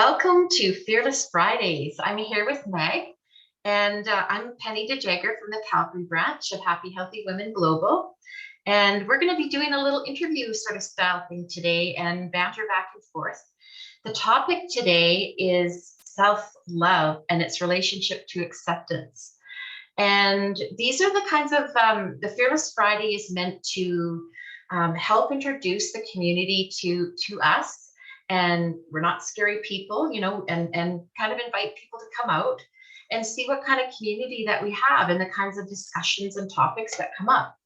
Welcome to Fearless Fridays. I'm here with Meg, and I'm Penny DeJager from the Calgary branch of Happy Healthy Women Global. And we're going to be doing a little interview sort of style thing today and banter back and forth. The topic today is self-love and its relationship to acceptance. And these are the kinds of, the Fearless Friday is meant to help introduce the community to us. And we're not scary people, and kind of invite people to come out and see what kind of community that we have and the kinds of discussions and topics that come up.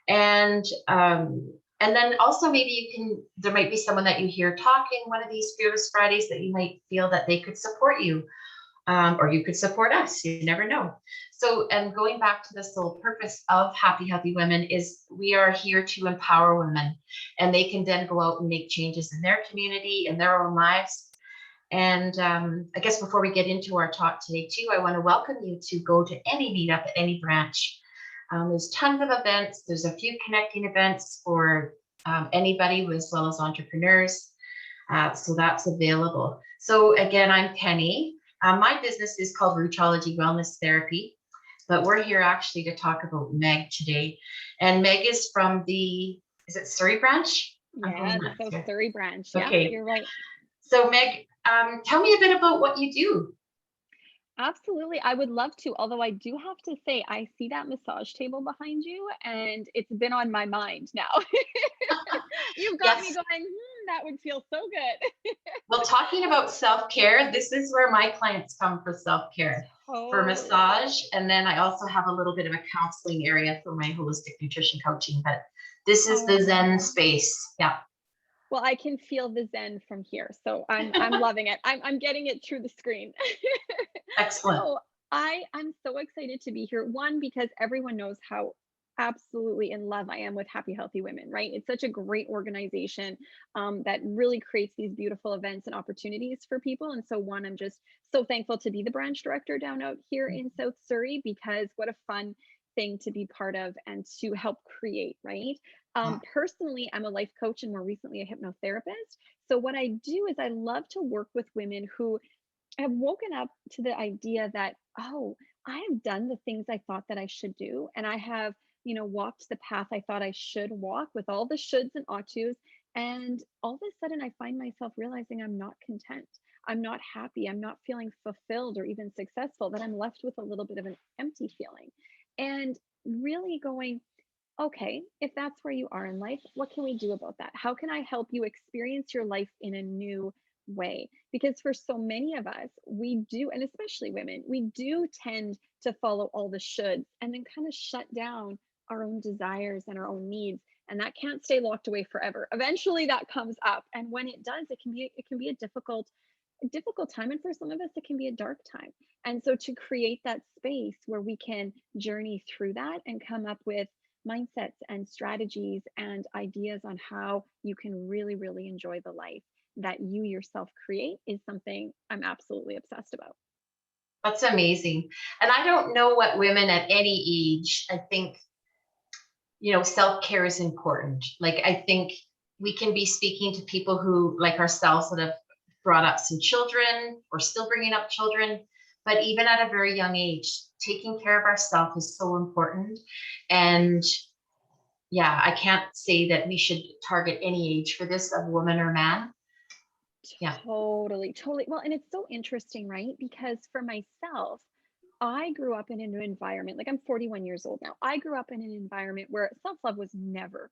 And and then also maybe there might be someone that you hear talking one of these Fearless Fridays that you might feel that they could support you, or you could support us. You never know. So, and going back to the sole purpose of Happy Healthy Women is we are here to empower women, and they can then go out and make changes in their community, in their own lives. And I guess before we get into our talk today, too, I want to welcome you to go to any meetup at any branch. There's tons of events. There's a few connecting events for anybody as well as entrepreneurs. So that's available. So again, I'm Penny. My business is called Rootology Wellness Therapy, but we're here actually to talk about Meg today. And Meg is from is it Surrey branch? Yeah, the South Surrey branch. Yeah, Okay. you're right. So Meg, tell me a bit about what you do. Absolutely. I would love to. Although I do have to say, I see that massage table behind you, and it's been on my mind now. You've got me Yes. going, that would feel so good. Well, talking about self-care, this is where my clients come for self-care, for Totally. massage. And then I also have a little bit of a counseling area for my holistic nutrition coaching, but this is Oh, the I love Zen that. space. Yeah. Well, I can feel the zen from here, so I'm loving it. I'm getting it through the screen. Excellent. So I'm so excited to be here. One, because everyone knows how absolutely in love I am with Happy Healthy Women, right? It's such a great organization that really creates these beautiful events and opportunities for people. And so, one, I'm just so thankful to be the branch director down out here in South Surrey, because what a fun thing to be part of and to help create, right? Yeah. Personally, I'm a life coach and more recently a hypnotherapist. So, what I do is I love to work with women who have woken up to the idea that, oh, I have done the things I thought that I should do. And I have, walked the path I thought I should walk with all the shoulds and ought tos. And all of a sudden, I find myself realizing I'm not content. I'm not happy. I'm not feeling fulfilled or even successful, that I'm left with a little bit of an empty feeling. And really going, okay, if that's where you are in life, what can we do about that? How can I help you experience your life in a new way? Because for so many of us, we do, and especially women, we do tend to follow all the shoulds and then kind of shut down our own desires and our own needs. And that can't stay locked away forever. Eventually that comes up. And when it does, it can be a difficult time. And for some of us, it can be a dark time. And so to create that space where we can journey through that and come up with mindsets and strategies and ideas on how you can really, really enjoy the life that you yourself create is something I'm absolutely obsessed about. That's amazing. And I don't know what women at any age, I think, self-care is important. Like, I think we can be speaking to people who, like ourselves, that have brought up some children or still bringing up children, but even at a very young age, taking care of ourselves is so important. And yeah, I can't say that we should target any age for this, of woman or man. Yeah. Totally, totally. Well, and it's so interesting, right? Because for myself, I grew up in an environment, like I'm 41 years old now. I grew up in an environment where self love was never,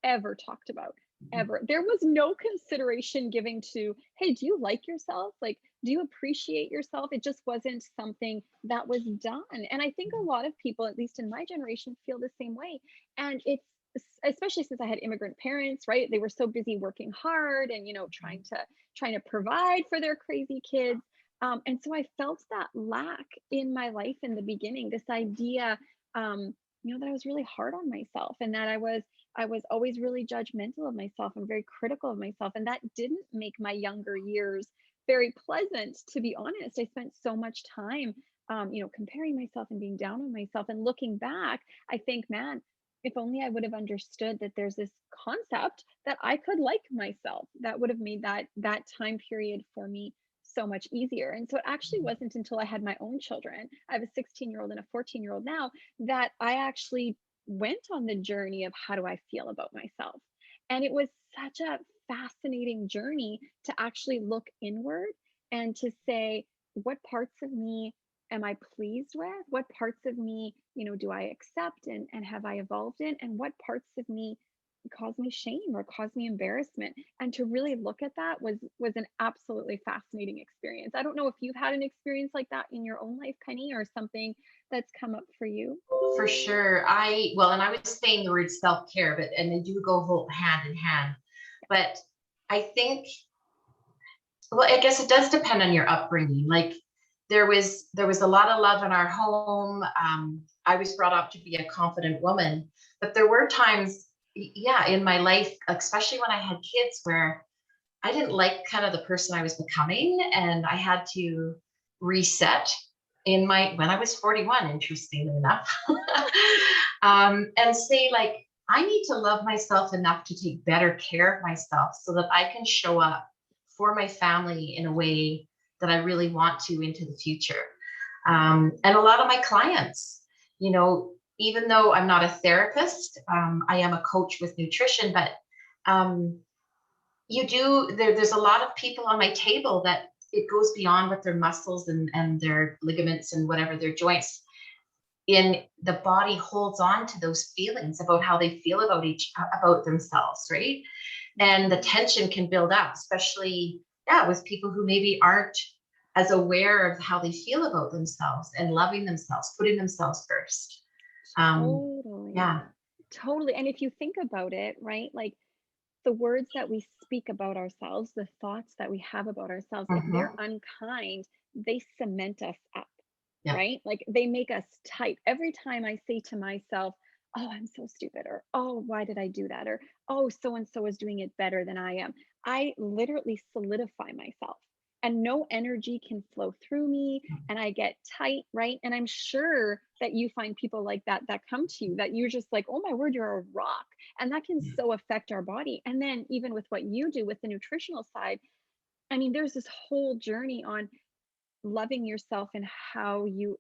ever talked about, ever. There was no consideration given to, hey, do you like yourself? Like, do you appreciate yourself? It just wasn't something that was done. And I think a lot of people, at least in my generation, feel the same way. And it's especially since I had immigrant parents, right? They were so busy working hard and, trying to provide for their crazy kids. And so I felt that lack in my life in the beginning, this idea, that I was really hard on myself and that I was always really judgmental of myself and very critical of myself. And that didn't make my younger years very pleasant, to be honest. I spent so much time, comparing myself and being down on myself. And looking back, I think, man, if only I would have understood that there's this concept that I could like myself, that would have made that time period for me so much easier. And so it actually wasn't until I had my own children, I have a 16-year-old and a 14-year-old now, that I actually went on the journey of how do I feel about myself. And it was such a fascinating journey to actually look inward and to say, what parts of me am I pleased with? What parts of me, do I accept and have I evolved in? And what parts of me cause me shame or cause me embarrassment? And to really look at that was an absolutely fascinating experience. I don't know if you've had an experience like that in your own life, Penny, or something that's come up for you. For sure. And I was saying the word self-care, and they do go whole hand in hand. But I think, well, I guess it does depend on your upbringing. Like there was a lot of love in our home. I was brought up to be a confident woman, but there were times, yeah, in my life, especially when I had kids, where I didn't like kind of the person I was becoming, and I had to reset when I was 41, interestingly enough, and say, like, I need to love myself enough to take better care of myself so that I can show up for my family in a way that I really want to into the future. And a lot of my clients, even though I'm not a therapist, I am a coach with nutrition, but um, there's a lot of people on my table that it goes beyond what their muscles and their ligaments and whatever their joints in the body holds on to those feelings about how they feel about themselves, right? And the tension can build up, especially, yeah, with people who maybe aren't as aware of how they feel about themselves and loving themselves, putting themselves first. Totally. Yeah. Totally. And if you think about it, right, like the words that we speak about ourselves, the thoughts that we have about ourselves, if they're Mhm. unkind, they cement us up, Yeah. right? Like they make us tight. Every time I say to myself, oh, I'm so stupid, or oh, why did I do that? Or oh, so and so is doing it better than I am. I literally solidify myself and no energy can flow through me and I get tight, right? And I'm sure that you find people like that come to you that you're just like, oh my word, you're a rock. And that can Yeah. so affect our body. And then even with what you do with the nutritional side, I mean, there's this whole journey on loving yourself and how you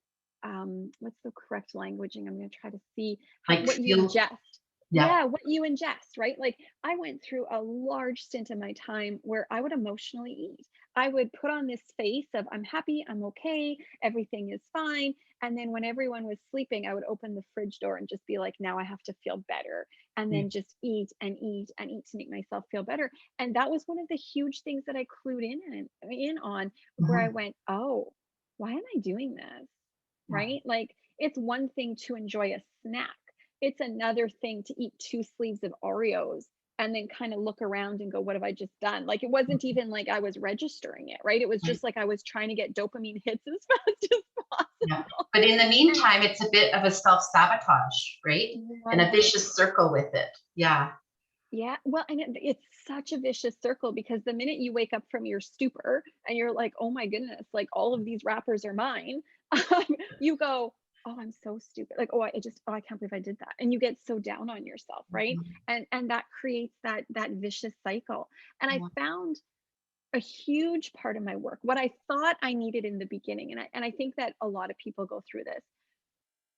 what's the correct languaging? I'm going to try to see how Like what you feel, ingest. yeah. Yeah, what you ingest, right? Like I went through a large stint in my time where I would emotionally eat. I would put on this face of I'm happy, I'm okay, everything is fine. And then when everyone was sleeping, I would open the fridge door and just be like, now I have to feel better. And Yeah. then just eat and eat and eat to make myself feel better. And that was one of the huge things that I clued in on where I Mhm. went, oh, why am I doing this? Yeah. Right? Like it's one thing to enjoy a snack. It's another thing to eat 2 sleeves of Oreos and then kind of look around and go, what have I just done? Like it wasn't even like I was registering it, right? It was Right. just like I was trying to get dopamine hits as fast as Yeah. possible. But in the And meantime, it's a bit of a self-sabotage, right? And a 100%. vicious circle with it. Yeah. Yeah, well, and it's such a vicious circle because the minute you wake up from your stupor and you're like, "Oh my goodness, like all of these wrappers are mine," you go, "Oh, I'm so stupid." Like, "Oh, I can't believe I did that." And you get so down on yourself, right? Mhm. And that creates that vicious cycle. And I Yeah. found a huge part of my work, what I thought I needed in the beginning, and I think that a lot of people go through this.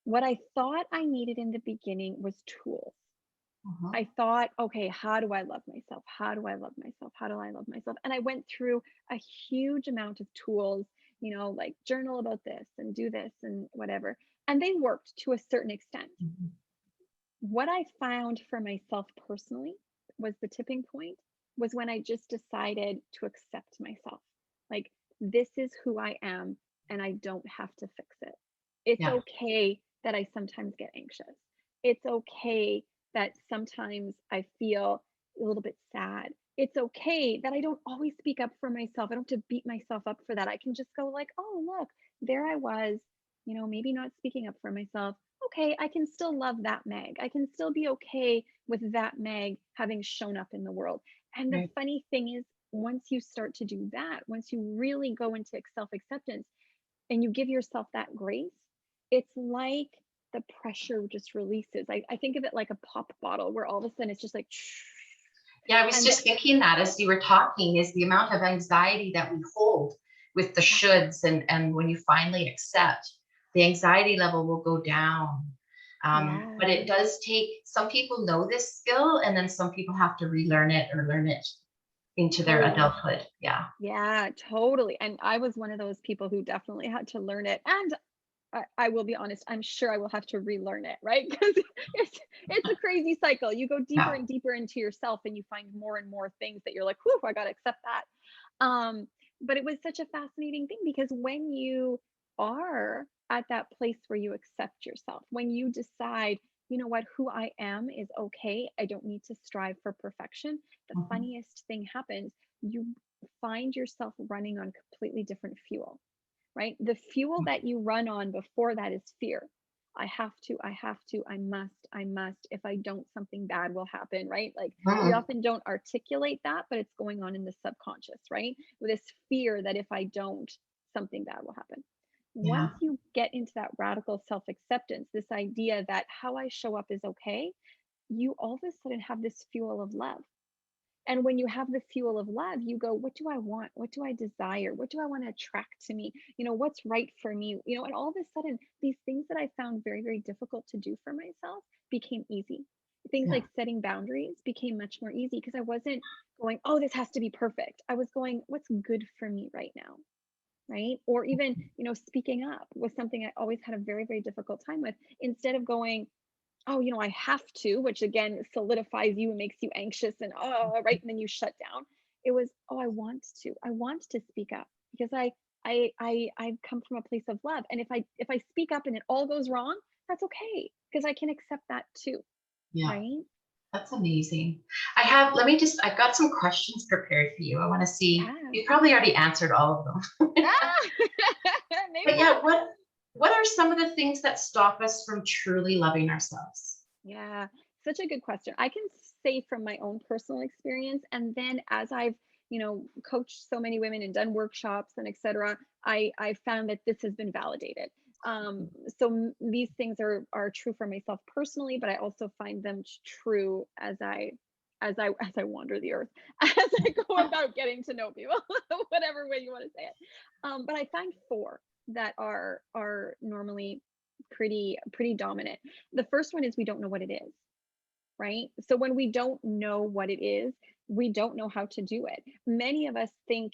What I thought I needed in the beginning was tools. Mhm. I thought, okay, how do I love myself? How do I love myself? How do I love myself? And I went through a huge amount of tools, like journal about this and do this and whatever. And they worked to a certain extent. Mhm. What I found for myself personally was the tipping point was when I just decided to accept myself. Like, this is who I am, and I don't have to fix it. It's Yeah. okay that I sometimes get anxious. It's okay that sometimes I feel a little bit sad. It's okay that I don't always speak up for myself. I don't have to beat myself up for that. I can just go like, "Oh, look, there I was, maybe not speaking up for myself. Okay, I can still love that Meg. I can still be okay with that Meg having shown up in the world." And the Right. funny thing is, once you start to do that, once you really go into self acceptance and you give yourself that grace, it's like the pressure just releases. I think of it like a pop bottle where all of a sudden it's just like, Yeah, I was and just thinking that as you were talking, is the amount of anxiety that we hold with the shoulds, and when you finally accept, the anxiety level will go down. But Yeah. it does take, some people know this skill, and then some people have to relearn it or learn it into their Totally. adulthood. Yeah. Yeah, totally. And I was one of those people who definitely had to learn it. And I will be honest, I'm sure I will have to relearn it, right? Because it's a crazy cycle. You go deeper Yeah. and deeper into yourself and you find more and more things that you're like, whew, I gotta accept that. But it was such a fascinating thing because when you are at that place where you accept yourself, when you decide, you know what, who I am is okay, I don't need to strive for perfection, the Mhm. funniest thing happens. You find yourself running on completely different fuel, right? The fuel that you run on before that is fear. I have to, I have to, I must, I must. If I don't, something bad will happen, right? Like we Mhm. often don't articulate that, but it's going on in the subconscious, right? With this fear that if I don't, something bad will happen. Yeah. Once you get into that radical self acceptance, this idea that how I show up is okay, you all of a sudden have this fuel of love. And when you have the fuel of love, you go, what do I want? What do I desire? What do I want to attract to me? What's right for me? And all of a sudden, these things that I found very, very difficult to do for myself became easy. Things Yeah. like setting boundaries became much more easy because I wasn't going, oh, this has to be perfect. I was going, what's good for me right now? Right. Or even, speaking up was something I always had a very, very difficult time with. Instead of going, oh, I have to, which again solidifies you and makes you anxious and oh, right, and then you shut down. It was, oh, I want to. I want to speak up because I come from a place of love. And if I speak up and it all goes wrong, that's okay because I can accept that too, Yeah. right? That's amazing. I've got some questions prepared for you. I want to see, Yeah. you probably already answered all of them. Ah! But Maybe. yeah, what are some of the things that stop us from truly loving ourselves? Yeah, such a good question. I can say from my own personal experience, and then as I've, coached so many women and done workshops and etc., I found that this has been validated. So these things are true for myself personally, but I also find them true as I wander the earth, as I go about getting to know people, whatever way you want to say it. But I find four that are normally pretty dominant. The first one is we don't know what it is, right? So when we don't know what it is, we don't know how to do it. Many of us think,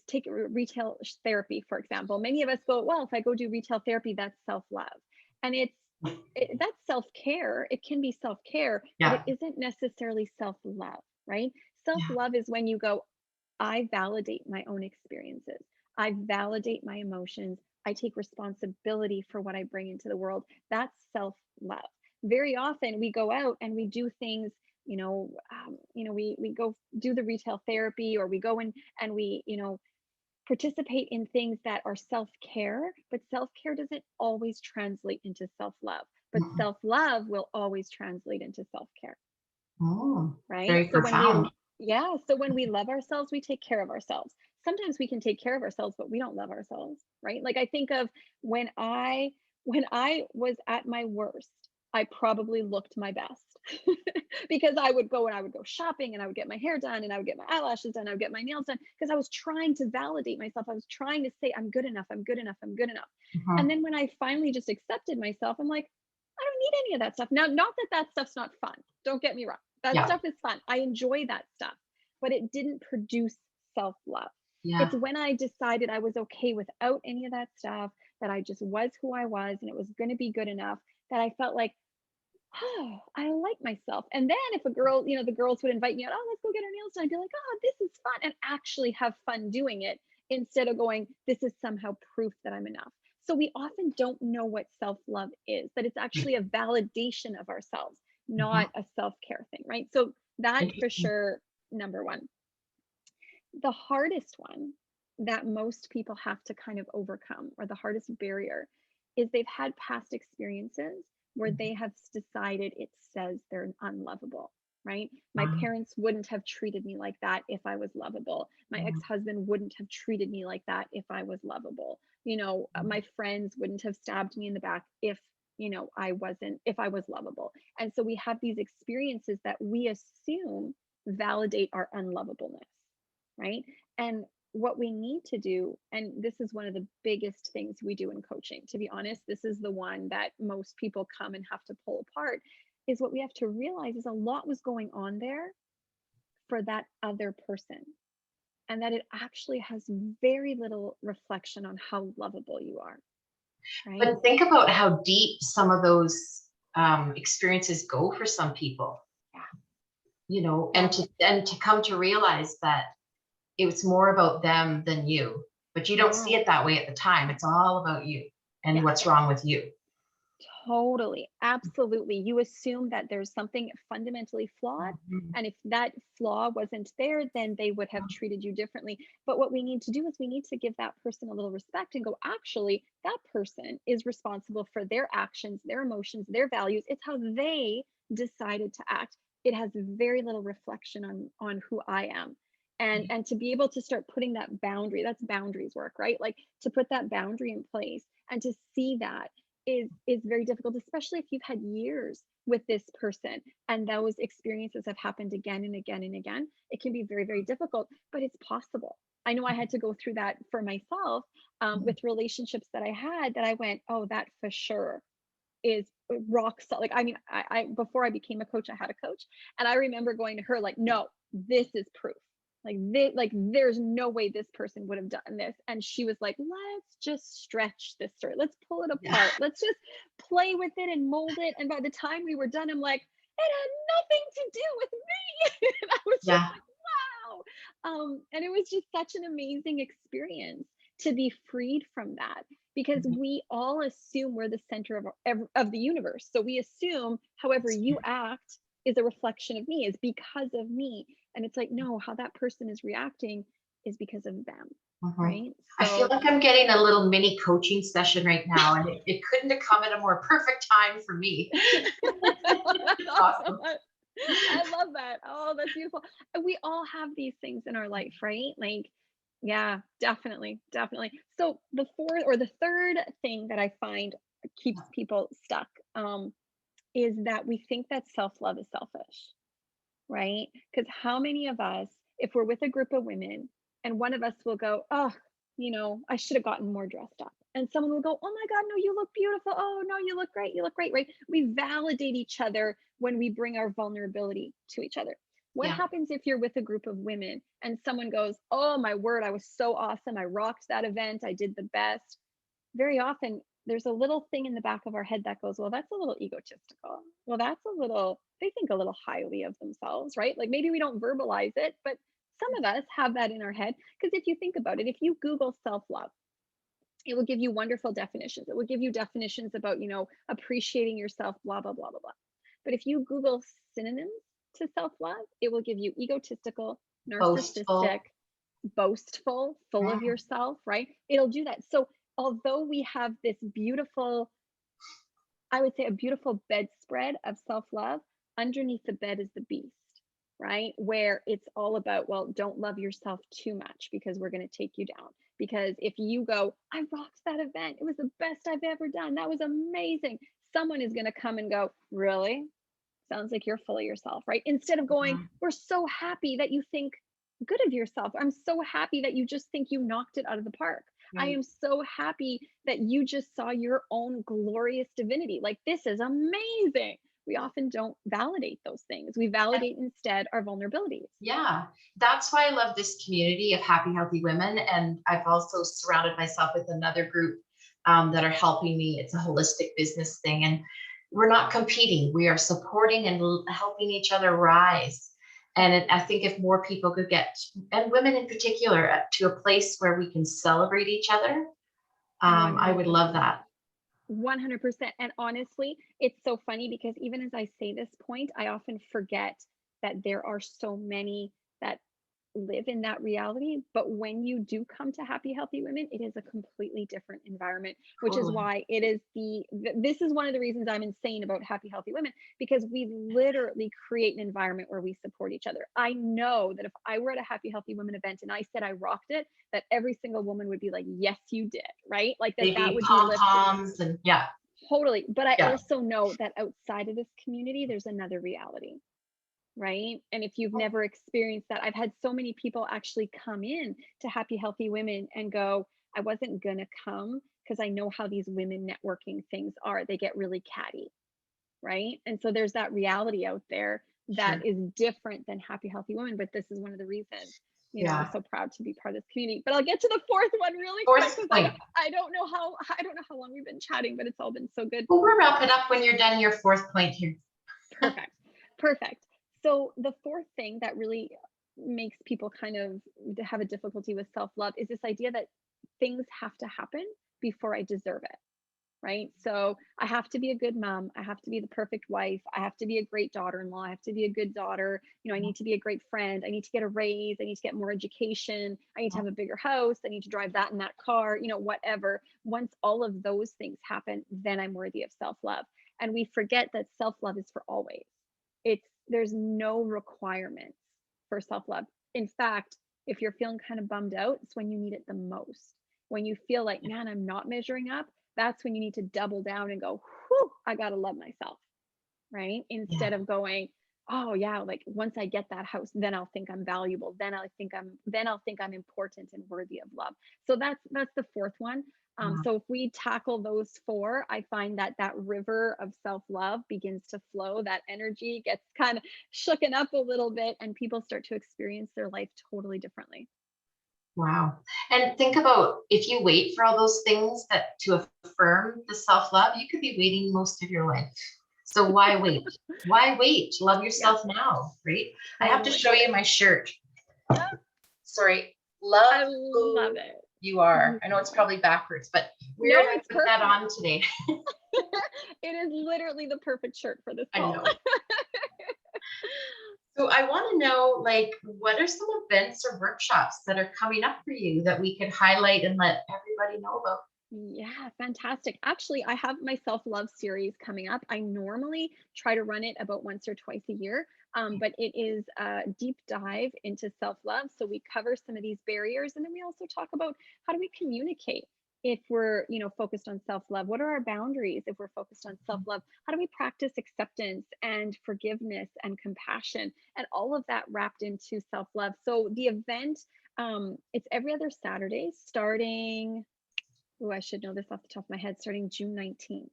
take retail therapy, for example. Many of us go, well, if I go do retail therapy, that's self love. And that's self care. It can be self care, but it Yeah. isn't necessarily self love, right? Self Yeah. love is when you go, I validate my own experiences. I validate my emotions. I take responsibility for what I bring into the world. That's self love. Very often we go out and we do things, we go do the retail therapy or we go in and we, participate in things that are self care, but self care doesn't always translate into self love. But Mhm. self love will always translate into self care, Oh, right? very profound. So when we love ourselves, we take care of ourselves. Sometimes we can take care of ourselves, but we don't love ourselves, right? Like I think of when I was at my worst, I probably looked my best because I would go shopping and I would get my hair done and I would get my eyelashes done, I would get my nails done because I was trying to validate myself. I was trying to say I'm good enough, I'm good enough, I'm good enough. And Mhm. then when I finally just accepted myself, I'm like, I don't need any of that stuff. Now, not that that stuff's not fun. Don't get me wrong. That Yeah. stuff is fun. I enjoy that stuff, but it didn't produce self love. It's Yeah. when I decided I was okay without any of that stuff, that I just was who I was and it was going to be good enough, that I felt like, oh, I like myself. And then if a girl, the girls would invite me out, oh, let's go get our nails done. I'd be like, oh, this is fun, and actually have fun doing it instead of going, this is somehow proof that I'm enough. So we often don't know what self love is, that it's actually a validation of ourselves, Mhm. not a self care thing, right? So that for Interesting. sure, number one. The hardest one that most people have to kind of overcome, or the hardest barrier, is they've had past experiences where they have decided it says they're unlovable, right? My Um, parents wouldn't have treated me like that if I was lovable. My mm, ex-husband wouldn't have treated me like that if I was lovable. My friends wouldn't have stabbed me in the back if if I was lovable. And so we have these experiences that we assume validate our unlovableness, right? And what we need to do, and this is one of the biggest things we do in coaching, to be honest, this is the one that most people come and have to pull apart, is what we have to realize is a lot was going on there for that other person, and that it actually has very little reflection on how lovable you are, right? But think about how deep some of those experiences go for some people, Yeah. and Yeah. to come to realize that it was more about them than you, but you don't Yeah. see it that way at the time. It's all about you and Yeah. what's wrong with you. Totally. Absolutely. You assume that there's something fundamentally flawed. Mhm. And if that flaw wasn't there, then they would have treated you differently. But what we need to do is we need to give that person a little respect and go, actually, that person is responsible for their actions, their emotions, their values. It's how they decided to act. It has very little reflection on who I am. And to be able to start putting that boundary, that's boundaries work, right? Like to put that boundary in place and to see that is very difficult, especially if you've had years with this person and those experiences have happened again and again and again. It can be very, very difficult, but it's possible. I know I had to go through that for myself, with relationships that I had, that I went, oh, that for sure is rock solid. Like, I mean, I before I became a coach, I had a coach, and I remember going to her like, no, this is proof. Like there's no way this person would have done this. And she was like, let's just stretch this story. Let's pull it Yeah. apart. Let's just play with it and mold it. And by the time we were done, I'm like, it had nothing to do with me. And I was just Yeah. like, wow. And it was just such an amazing experience to be freed from that, because Mhm. we all assume we're the center of the universe. So we assume however you act is a reflection of me, is because of me. And it's like, no, how that person is reacting is because of them, Mhm. right? I feel So like I'm getting a little mini coaching session right now, and it couldn't have come at a more perfect time for me. that's awesome. Awesome. I love that. Oh, that's beautiful. And we all have these things in our life, right? Like, yeah, definitely, definitely. So the fourth or the third thing that I find keeps people stuck, is that we think that self-love is selfish, right? Because how many of us, if we're with a group of women and one of us will go, oh, I should have gotten more dressed up. And someone will go, oh my God, no, you look beautiful. Oh, no, you look great. You look great, right? We validate each other when we bring our vulnerability to each other. What Yeah. happens if you're with a group of women and someone goes, oh my word, I was so awesome. I rocked that event. I did the best. Very often there's a little thing in the back of our head that goes, well, that's a little egotistical. Well, that's a little, they think a little highly of themselves, right? Like maybe we don't verbalize it, but some of us have that in our head. Because if you think about it, if you Google self love, it will give you wonderful definitions. It will give you definitions about, appreciating yourself, blah, blah, blah, blah, blah. But if you Google synonyms to self love, it will give you egotistical, narcissistic, Boastful. boastful, full of Mm. yourself, right? It'll do that. So, although we have this beautiful, I would say a beautiful bedspread of self love, underneath the bed is the beast, right? Where it's all about, well, don't love yourself too much because we're going to take you down. Because if you go, I rocked that event, it was the best I've ever done, that was amazing, someone is going to come and go, really? Sounds like you're full of yourself, right? Instead of going, Mhm. we're so happy that you think good of yourself. I'm so happy that you just think you knocked it out of the park. I Right. am so happy that you just saw your own glorious divinity. Like, this is amazing. We often don't validate those things. We validate instead our vulnerabilities. Yeah, that's why I love this community of happy, healthy women. And I've also surrounded myself with another group that are helping me. It's a holistic business thing. And we're not competing, we are supporting and helping each other rise. And I think if more people could get, and women in particular, to a place where we can celebrate each other, I would love 100%. that. 100%. And honestly, it's so funny because even as I say this point, I often forget that there are so many that live in that reality. But when you do come to happy, healthy women, it is a completely different environment, which is Totally. why it is this is one of the reasons I'm insane about happy, healthy women, because we literally create an environment where we support each other. I know that if I were at a happy, healthy women event and I said I rocked it, that every single woman would be like, yes, you did, right? Like that Maybe would be pom lifted. poms and yeah, Totally. But I yeah. also know that outside of this community, there's another reality. right? And if you've never experienced that, I've had so many people actually come in to Happy Healthy Women and go, I wasn't gonna come because I know how these women networking things are. They get really catty, right? And so there's that reality out there that Sure. is different than Happy Healthy Women. But this is one of the reasons, I'm Yeah. so proud to be part of this community. But I'll get to the fourth one really quick Fourth because point. I don't know how long we've been chatting, but it's all been so good. Well, we'll wrap it up when you're done your fourth point here. Perfect. Perfect. So the fourth thing that really makes people kind of have a difficulty with self-love is this idea that things have to happen before I deserve it. Right? So I have to be a good mom. I have to be the perfect wife. I have to be a great daughter-in-law. I have to be a good daughter. I need to be a great friend. I need to get a raise. I need to get more education. I need to have a bigger house. I need to drive that and that car, whatever. Once all of those things happen, then I'm worthy of self-love. And we forget that self-love is for always. There's no requirements for self-love. In fact, if you're feeling kind of bummed out, it's when you need it the most. When you feel like, man, I'm not measuring up, that's when you need to double down and go, whew, I gotta love myself, right? Yeah. Instead of going, oh yeah, like once I get that house, then I'll think I'm valuable. Then I'll think I'm important and worthy of love. So that's the fourth one. Wow. So if we tackle those four, I find that river of self-love begins to flow. That energy gets kind of shooken up a little bit, and people start to experience their life totally differently. Wow. And think about if you wait for all those things that to affirm the self-love, you could be waiting most of your life. So why wait? Why wait? Love Yeah, yourself now, right? I have to totally. show you my shirt. Sorry. Love I love who it. you are. I know it's Love it. probably backwards, but No, weird I it's put that perfect. on today. It is literally the perfect shirt for this I call. know. So I want to know, like, what are some events or workshops that are coming up for you that we could highlight and let everybody know about? Yeah, fantastic. Actually, I have my self-love series coming up. I normally try to run it about once or twice a year, but it is a deep dive into self-love. So we cover some of these barriers, and then we also talk about how do we communicate if we're, focused on self-love. What are our boundaries if we're focused on self-love? How do we practice acceptance and forgiveness and compassion and all of that wrapped into self-love? So the event, it's every other Saturday starting. Oh, I should know this off the top of my head, starting June 19th.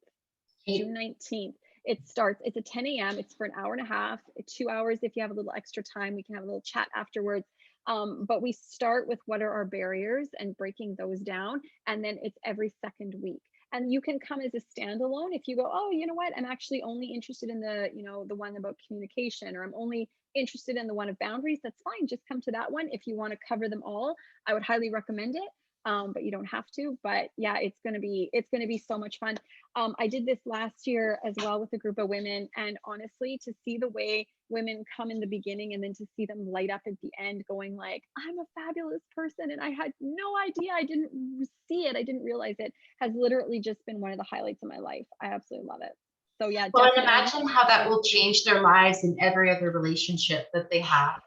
June Okay. 19th. It starts, it's a 10 a.m. It's for an hour and a half, 2 hours. If you have a little extra time, we can have a little chat afterwards. But we start with what are our barriers and breaking those down. And then it's every second week. And you can come as a standalone if you go, oh, you know what? I'm actually only interested in the one about communication, or I'm only interested in the one of boundaries. That's fine. Just come to that one. If you want to cover them all, I would highly recommend it. But you don't have to. But yeah, it's gonna be so much fun. I did this last year as well with a group of women, and honestly, to see the way women come in the beginning and then to see them light up at the end, going like, "I'm a fabulous person," and I had no idea, I didn't see it, I didn't realize it, has literally just been one of the highlights of my life. I absolutely love it. So yeah, Well, and definitely. imagine how that Yeah, will change their lives in every other relationship that they have.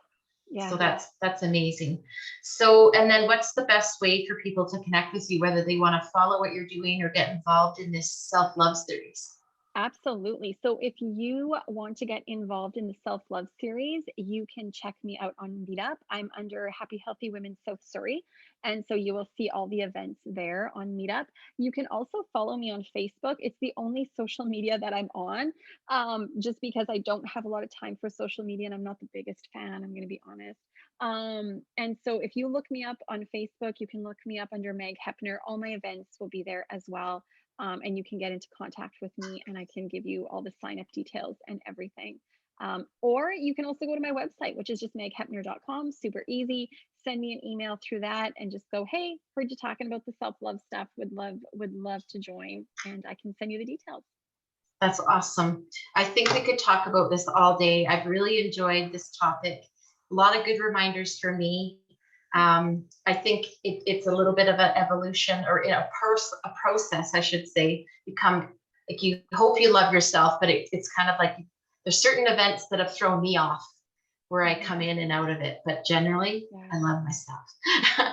So yeah. that's amazing. So, and then what's the best way for people to connect with you, whether they want to follow what you're doing or get involved in this self-love series? Absolutely. So if you want to get involved in the self love series, you can check me out on Meetup. I'm under Happy Healthy Women South Surrey. And so you will see all the events there on Meetup. You can also follow me on Facebook. It's the only social media that I'm on, just because I don't have a lot of time for social media and I'm not the biggest fan, I'm going to be honest. And so if you look me up on Facebook, you can look me up under Meg Heppner. All my events will be there as well, and you can get into contact with me and I can give you all the sign up details and everything. Or you can also go to my website, which is just meghepner.com. Super easy. Send me an email through that and just go, hey, heard you talking about the self-love stuff. Would love to join, and I can send you the details. That's awesome. I think we could talk about this all day. I've really enjoyed this topic. A lot of good reminders for me. I think it's a little bit of an evolution, or a process, I should say. Become like, you hope you love yourself, but it's kind of like there's certain events that have thrown me off, where I come Mhm. in and out of it. But generally, I Yeah. love my stuff.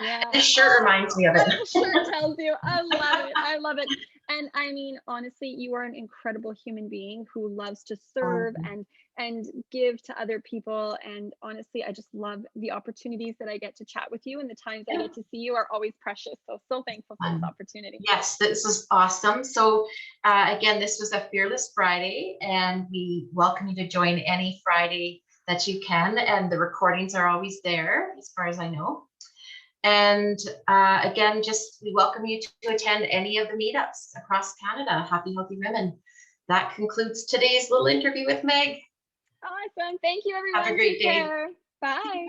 Yeah. This shirt reminds Oh, me of it. the shirt tells you. I love it. I love it. And I mean, honestly, you are an incredible human being who loves to serve Um, and give to other people. And honestly, I just love the opportunities that I get to chat with you, and the times I yeah, get to see you are always precious. So thankful for this fun. opportunity. Yes, this was awesome. So, again, this was a Fearless Friday, and we welcome you to join any Friday that you can. And the recordings are always there, as far as I know. And again, just we welcome you to attend any of the meetups across Canada. Happy Healthy Women. That concludes today's little interview with Meg. Awesome. Thank you, Have a everyone. great Take day. care. Bye.